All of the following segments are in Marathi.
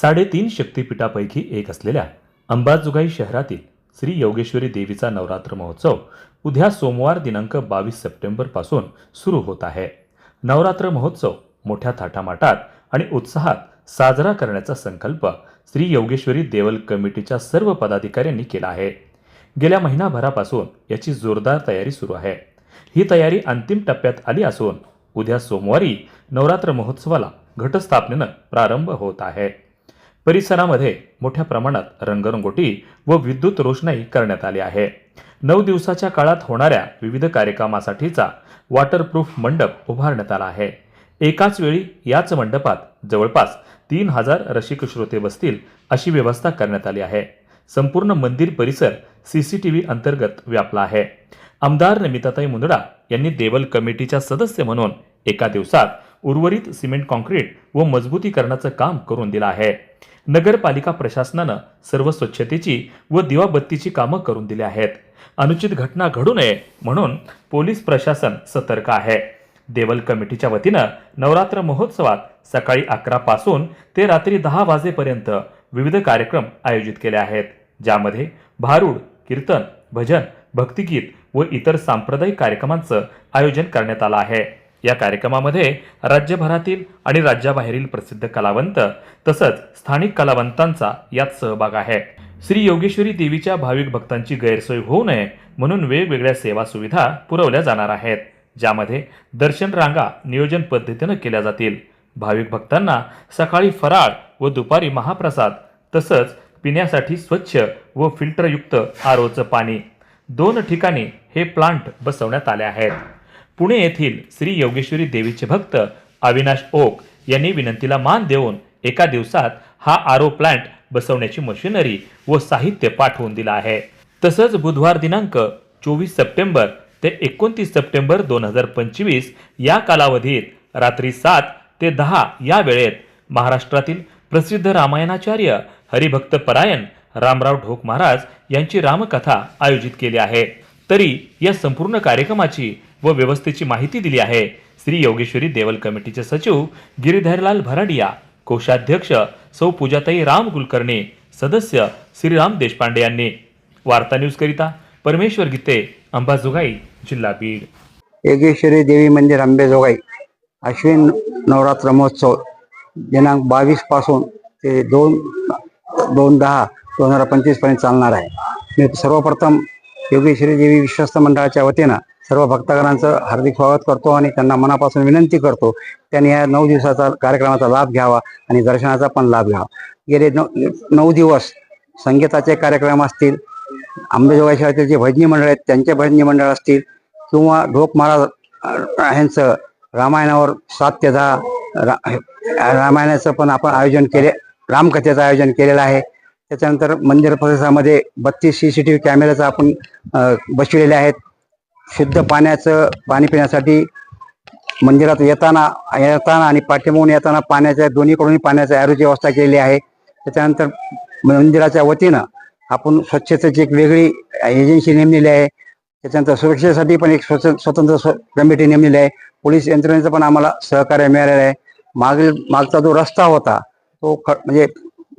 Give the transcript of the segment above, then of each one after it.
3.5 शक्तिपीठापैकी एक असलेल्या अंबाजोगाई शहरातील श्री योगेश्वरी देवीचा नवरात्र महोत्सव उद्या सोमवार दिनांक 22 सप्टेंबर पासून सुरू होत आहे. नवरात्र महोत्सव मोठ्या थाटामाटात आणि उत्साहात साजरा करण्याचा संकल्प श्री योगेश्वरी देवल कमिटीच्या सर्व पदाधिकाऱ्यांनी केला आहे. गेल्या महिनाभरापासून याची जोरदार तयारी सुरू आहे. ही तयारी अंतिम टप्प्यात आली असून उद्या सोमवारी नवरात्र महोत्सवाला घटस्थापनेनं प्रारंभ होत आहे. परिसरामध्ये मोठ्या प्रमाणात रंगरंगोटी व विद्युत रोषणाई करण्यात आली आहे. 9 दिवसाच्या काळात होणाऱ्या विविध कार्यक्रमासाठीचा वॉटरप्रूफ मंडप उभारण्यात आला आहे. एकाच वेळी याच मंडपात जवळपास 3000 रसिक श्रोते बसतील अशी व्यवस्था करण्यात आली आहे. संपूर्ण मंदिर परिसर सीसीटीव्ही अंतर्गत व्यापला आहे. आमदार नमिताताई मुंदडा यांनी देवल कमिटीच्या सदस्य म्हणून एका दिवसात उर्वरित सिमेंट कॉन्क्रीट व मजबूतीकरणाचं काम करून दिलं आहे. नगरपालिका प्रशासनानं सर्व स्वच्छतेची व दिवाबत्तीची कामं करून दिली आहेत. अनुचित घटना घडू नये म्हणून पोलीस प्रशासन सतर्क आहे. देवल कमिटीच्या वतीनं नवरात्र महोत्सवात सकाळी 11 पासून ते रात्री 10 वाजेपर्यंत विविध कार्यक्रम आयोजित केले आहेत, ज्यामध्ये भारूड, कीर्तन, भजन, भक्तिगीत व इतर सांप्रदायिक कार्यक्रमांचं आयोजन करण्यात आलं आहे. या कार्यक्रमामध्ये राज्यभरातील आणि राज्याबाहेरील प्रसिद्ध कलावंत तसंच स्थानिक कलावंतांचा यात सहभाग आहे. श्री योगेश्वरी देवीच्या भाविक भक्तांची गैरसोय होऊ नये म्हणून वेगवेगळ्या सेवा सुविधा पुरवल्या जाणार आहेत, ज्यामध्ये दर्शन रांगा नियोजन पद्धतीनं केल्या जातील. भाविक भक्तांना सकाळी फराळ व दुपारी महाप्रसाद तसंच पिण्यासाठी स्वच्छ व फिल्टरयुक्त आरोचं पाणी 2 ठिकाणी हे प्लांट बसवण्यात आले आहेत. पुणे येथील श्री योगेश्वरी देवीचे भक्त अविनाश ओक यांनी विनंतीला मान देऊन एका दिवसात हा आरो प्लांट बसवण्याची मशिनरी व साहित्य पाठवून दिलं आहे. तसंच बुधवार दिनांक 24 सप्टेंबर ते 29 सप्टेंबर 2025 या कालावधीत रात्री 7 ते 10 या वेळेत महाराष्ट्रातील प्रसिद्ध रामायणाचार्य हरिभक्त परायण रामराव ढोक महाराज यांची रामकथा आयोजित केली आहे. तरी या संपूर्ण कार्यक्रमाची व व्यवस्थेची माहिती दिली आहे श्री योगेश्वरी देवल कमिटीचे सचिव गिरीधरलाल भराडिया, कोषाध्यक्ष सौ पूजाताई राम कुलकर्णी, सदस्य श्रीराम देशपांडे यांनी. वार्ता न्यूज करिता परमेश्वर गीते, अंबाजोगाई, जिल्हा बीड. योगेश्वरी देवी मंदिर अंबाजोगाई अश्विन नवरात्र महोत्सव दिनांक 22 पासून ते 2/10/2025 पर्यंत चालणार आहे. मी सर्वप्रथम योगेश्वरी देवी विश्वस्त मंडळाच्या वतीनं सर्व भक्तगणांचं हार्दिक स्वागत करतो आणि त्यांना मनापासून विनंती करतो त्यांनी या 9 दिवसाचा कार्यक्रमाचा लाभ घ्यावा आणि दर्शनाचा पण लाभ घ्यावा. गेले 9 दिवस संगीताचे कार्यक्रम असतील, अंबाजोगाई शहरातील जे भजनी मंडळ आहेत त्यांचे भजनी मंडळ असतील किंवा ढोक महाराज यांचं रामायणावर 7 ते 10 रामायणाचं पण आपण आयोजन केले, रामकथेचं आयोजन केलेलं आहे. त्याच्यानंतर मंदिर परिसरामध्ये 32 CCTV कॅमेऱ्याचं आपण बसविलेले आहेत. शुद्ध पाणी पिण्यासाठी मंदिरात येताना आणि पाठीमागून येताना पाण्याच्या दोन्हीकडूनही पाण्याच्या ॲरोची व्यवस्था केलेली आहे. त्याच्यानंतर मंदिराच्या वतीनं आपण स्वच्छतेची एक वेगळी एजन्सी नेमलेली आहे. त्याच्यानंतर सुरक्षेसाठी पण एक स्वतंत्र कमिटी नेमलेली आहे. पोलीस यंत्रणेचं पण आम्हाला सहकार्य मिळालेलं आहे. मागचा जो रस्ता होता तो म्हणजे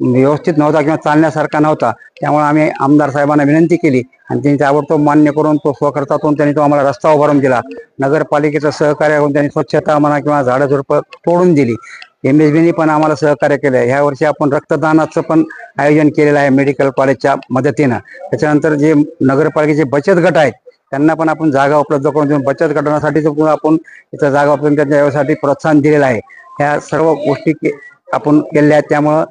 व्यवस्थित नव्हता किंवा चालण्यासारखा नव्हता, त्यामुळे आम्ही आमदार साहेबांना विनंती केली आणि त्यांनी ताबडतोब मान्य करून तो स्वखर्चातून त्यांनी तो आम्हाला रस्ता उभारून दिला. नगरपालिकेचं सहकार्य करून त्यांनी स्वच्छता म्हणा किंवा झाडं झुडपं तोडून दिली. MSBने पण आम्हाला सहकार्य केलं. ह्या वर्षी आपण रक्तदानाचं पण आयोजन केलेलं आहे मेडिकल कॉलेजच्या मदतीनं. त्याच्यानंतर जे नगरपालिकेचे बचत गट आहेत त्यांना पण आपण जागा उपलब्ध करून देऊन बचत गटांसाठी आपण इथं जागा उपलब्ध त्यांच्या यासाठी प्रोत्साहन दिलेलं आहे. ह्या सर्व गोष्टी आपण केलेल्या आहेत. त्यामुळं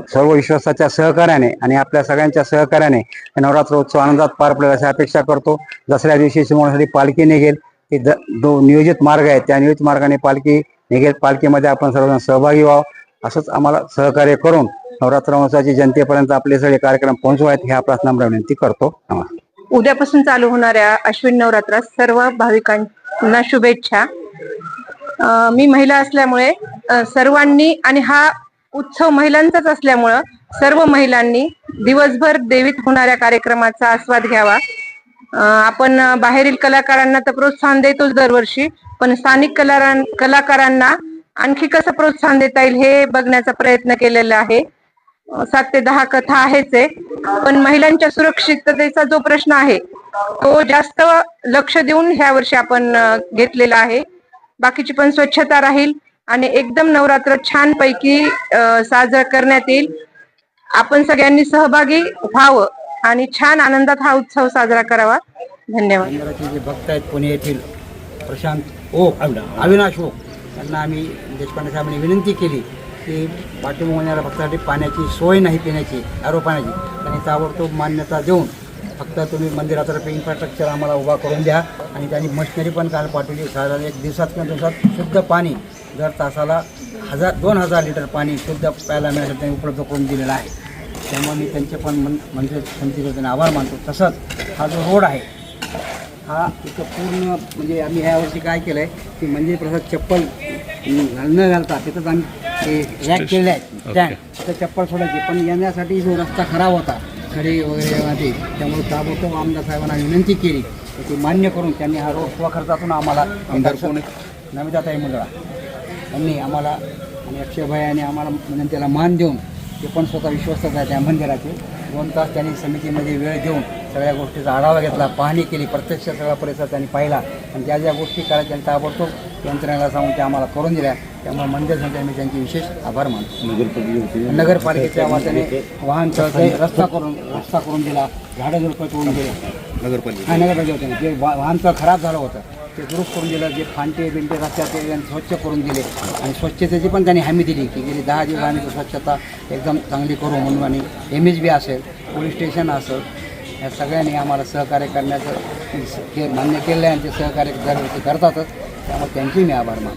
सर्व विश्वासाच्या सहकार्याने आणि आपल्या सगळ्यांच्या सहकार्याने नवरात्र उत्सव आनंदात पार पडेल अशी अपेक्षा करतो. दसऱ्या दिवशी सिंहगडासाठी पालखी निघेल. ते जो नियोजित मार्ग आहे त्या नियोजित मार्गाने पालखी निघेल. पालखीमध्ये आपण सर्वजण सहभागी व्हावं असंच आम्हाला सहकार्य करून नवरात्र महोत्सवाची जनतेपर्यंत आपले सगळे कार्यक्रम पोहोचवायत हे आपल्यास नम्र विनंती करतो. उद्यापासून चालू होणाऱ्या अश्विन नवरात्रात सर्व भाविकांना शुभेच्छा. मी महिला असल्यामुळे सर्वांनी आणि हा उत्सव महिलांचाच असल्यामुळं सर्व महिलांनी दिवसभर देवीत होणाऱ्या कार्यक्रमाचा आस्वाद घ्यावा. आपण बाहेरील कलाकारांना तर प्रोत्साहन देतोच दरवर्षी, पण स्थानिक कलाकारांना आणखी कसं प्रोत्साहन देता येईल हे बघण्याचा प्रयत्न केलेला आहे. 7 ते 10 कथा आहेच आहे, पण महिलांच्या सुरक्षिततेचा जो प्रश्न आहे तो जास्त लक्ष देऊन ह्या वर्षी आपण घेतलेला आहे. बाकीची पण स्वच्छता राहील आणि एकदम नवरात्र छान पैकी साजरा करण्यात येईल. आपण सगळ्यांनी सहभागी व्हावं आणि छान आनंदात हा उत्सव साजरा करावा. धन्यवाद. मंदिराचे जे भक्त आहेत पुणे येथील प्रशांत ओक, अविनाश ओक यांना आम्ही देशपांडे साहेबांनी विनंती केली की पाठीमागच्या भक्तासाठी पाण्याची सोय नाही, पिण्याची आरो पाण्याची, त्यांनी ताबडतोब मान्यता देऊन फक्त तुम्ही मंदिरातर्फे इन्फ्रास्ट्रक्चर आम्हाला उभा करून द्या. आणि त्यांनी मशिनरी पण काल पाठवली. साधारण 1 दिवसात किंवा दिवसात शुद्ध पाणी दर तासाला 2,000 लिटर पाणी शुद्ध प्यायला मिळण्यासाठी त्यांनी उपलब्ध करून दिलेलं आहे. त्यामुळे मी त्यांचे पण मंदिर समितीचे त्यांना आभार मानतो. तसंच हा जो रोड आहे हा इथं पूर्ण म्हणजे आम्ही ह्यावर्षी काय केलं आहे की मंदिर प्रसाद चप्पल न घालता तिथंच आम्ही रॅक केलेले आहेत स्टँड, तिथं चप्पल सोडायची. पण येण्यासाठी जो रस्ता खराब होता खडी वगैरे मध्ये, त्यामुळे ताबडतोब आमदार साहेबांना विनंती केली ते मान्य करून त्यांनी हा रोड स्वखर्चातून आम्हाला नमिताताई मुंदडा यांनी आम्हाला आणि अक्षयभाई यांनी आम्हाला विनंतीला मान देऊन ते पण स्वतः विश्वस्त आहे त्या मंदिराचे. 2 तास त्यांनी समितीमध्ये वेळ देऊन सगळ्या गोष्टीचा आढावा घेतला, पाहणी केली, प्रत्यक्ष सगळा परिसर त्यांनी पाहिला आणि ज्या ज्या गोष्टी करायच्या त्यांनी ताबडतोब यंत्रणेला सांगून त्या आम्हाला करून दिल्या. त्यामुळे मंदिर समिती आम्ही त्यांचे विशेष आभार मानतो. नगरपालिकेच्या वाट्याने वाहन चळते रस्ता करून दिला, झाडं झुडपं तोडून दिले. नगरपालिकेने जे वाहनचं खराब झालं होतं ते दुरुस्त करून दिलं. जे फांटे बिंटे रस्त्यात ते त्यांनी स्वच्छ करून दिले आणि स्वच्छतेची पण त्यांनी हमी दिली की गेली 10 दिवस आम्ही स्वच्छता एकदम चांगली करू म्हणून. आणि MSB असेल, पोलीस स्टेशन असेल, या सगळ्यांनी आम्हाला सहकार्य करण्याचं हे मान्य केलं आहे आणि ते सहकार्य दरवर्षी करतातच. त्यामुळे त्यांचे मी आभार मानतो.